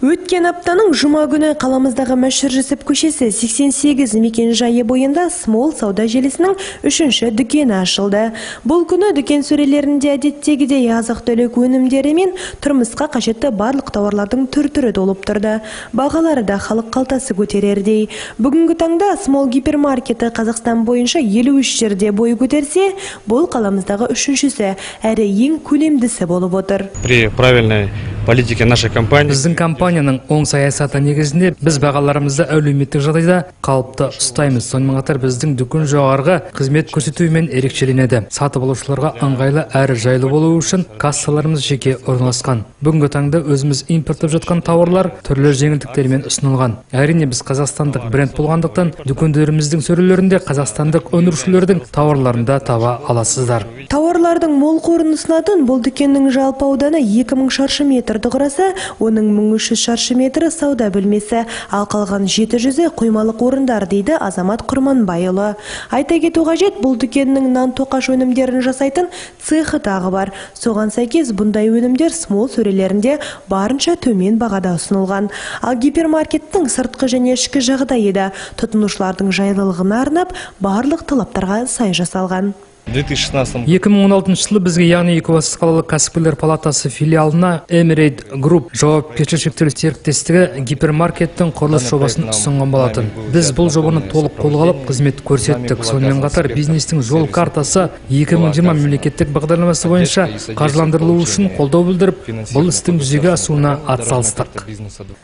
Өткен аптаның жұма күні қаламыздағы Мәшһүр Жүсіп көшесі 88 мекен жайы бойында Small сауда желісінің 3-ші дүкені ашылды. Бұл күні дүкен сөрелерінде әдеттегідей азық-түлік өнімдері мен тұрмысқа қажетті барлық тауарлардың түр-түрі толып тұрды. Бағалары да халық қалтасы көтерердей. Бүгінгі таңда Small гипермаркеті Қазақстан бойынша 53 жерде бой көтерсе, бұл қаламыздағы 3-шісі, әрі ең көлемдісі болып отыр. При правильной политике нашей компании. Біздің компанияның оң саясаты негізінде біз бағаларымызды әлеуметтік жағдайда қалыпты ұстаймыз. Сонымен қатар біздің дүкен жоғарғы қызмет көрсетуімен ерекшеленеді. Сатып алушыларға ыңғайлы әрі жайлы болу үшін кассаларымыз жеке орналасқан. Бүгінгі таңда өзіміз импорттап жатқан тауарлар түрлі жеңілдіктермен ұсынылған. Әрине біз қазақстандық бренд болғандықтан дүкендеріміздің сөрелерінде қазақстандық өндірушілердің тауарларын да таба аласыздар. Тауарлардың мол қорын ұсынатын бұл дүкеннің жалпы ауданы 2000 шаршы метрді құраса, оның 1300 шаршы метрі сауда бөлмесі, ал қалған 700-і қоймалық орындар дейді Азамат Құрманбайұлы. Айта кету қажет, бұл дүкеннің нан тоқаш өнімдерін жасайтын цехы тағы бар. Соған сәйкес бұндай өнімдер Small сөрелерінде барынша төмен бағада ұсынылған. Ал гипермаркеттің сыртқы және ішкі жағдайы да тұтынушылардың жайлылығына арнап барлық талаптарға сай жасалған. 2016 жылы бізге, яғни Екібастұз қалалық кәсіпкерлер палатасы филиалына Emirate Group жауапкершілігі шектеулі серіктестігі гипермаркеттің құрылыс жобасын ұсынған болатын. Біз бұл жобаны толық қолға алып қызмет көрсеттік. Сонымен қатар бизнестің жол картасы 2020 мемлекеттік бағдарламасы бойынша қаржыландырылуы үшін қолдау білдіріп, бұл істің жүзеге асуына атсалыстық.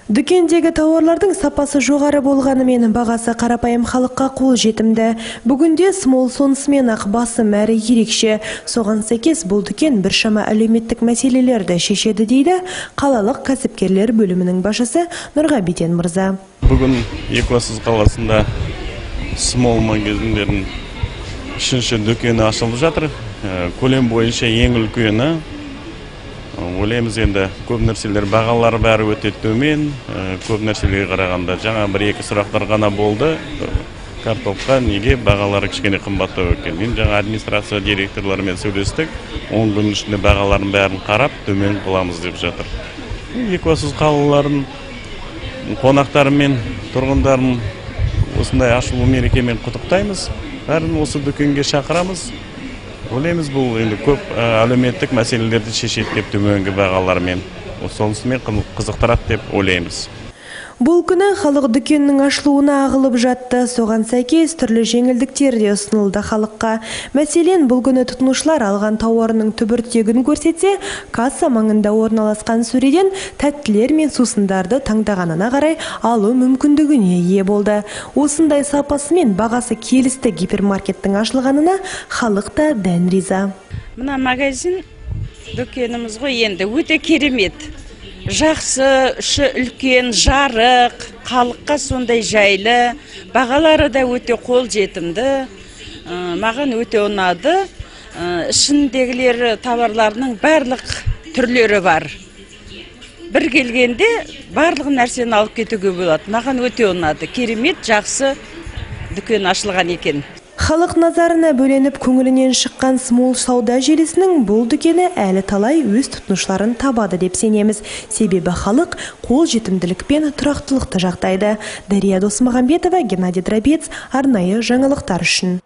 Дүкендегі тауарлардың сапасы жоғары болғанымен бағасы қарапайым халыққа қолжетімді. Бүгінде Small сонысымен ақ басым әрі ерекше. Соған сәйкес бұл дүкен біршама әлеуметтік мәселелерді шешеді дейді қалалық кәсіпкерлер бөлімінің басшысы Нұрғабиден мырза. Бүгін Екібастұз қаласында Small магазиндерінің 3-ші дүкені ашылып жатыр. Көлем бойынша ең үлкені. Ойлаймыз, енді көп нәрселер бағалары бәрі өте төмен. Көп нәрселерге қарағанда жаңа 1-2 сұрақтар ғана болды. Картопқа неге бағалары кішкене қымбаттау екен. Мен жаңа администрация директорларымен сөйлестік. 10 күн ішінде бағаларын бәрін қарап, төмен қыламыз деп жатыр. Екібастұз қалаларын, қонақтары мен тұрғындарын осындай ашылу мерекемен құттықтаймыз. Бәрін осы дүкенге шақырамыз. Ойлаймыз, бұл енді көп әлеуметтік мәселелерді шешеді деп төменгі бағалармен. Сонысымен қызықтырады деп ойлаймыз. Бұл күні халық дүкеннің ашылуына ағылып жатты. Соған сәйкес түрлі жеңілдіктер де ұсынылды халыққа. Мәселен, бұл күні тұтынушылар алған тауарының түбіртегін көрсетсе, касса маңында орналасқан сөреден тәттілер мен сусындарды таңдағанына қарай алу мүмкіндігіне ие болды. Осындай сапасы мен бағасы келісті гипермаркеттің ашылғанына халық та дән риза. Мына магазин дүкеніміз ғой, енді өте керемет. Жақсы, іші үлкен, жарық, халыққа сондай жайлы, бағалары да өте қолжетімді. Маған өте ұнады. Ішіндегілер тауарларының барлық түрлері бар. Бір келгенде барлық нәрсені алып кетуге болады. Маған өте ұнады. Керемет, жақсы дүкен ашылған екен. Халық назарына бөленіп көңілінен шыққан Small сауда желісінің бұл дүкені әлі талай өз тұтынушыларын табады деп сенеміз. Себебі халық қол жетімділік пен тұрақтылықты жақтайды. Дария Досмағамбетова, Геннадий Дробец, арнайы жаңалықтар үшін.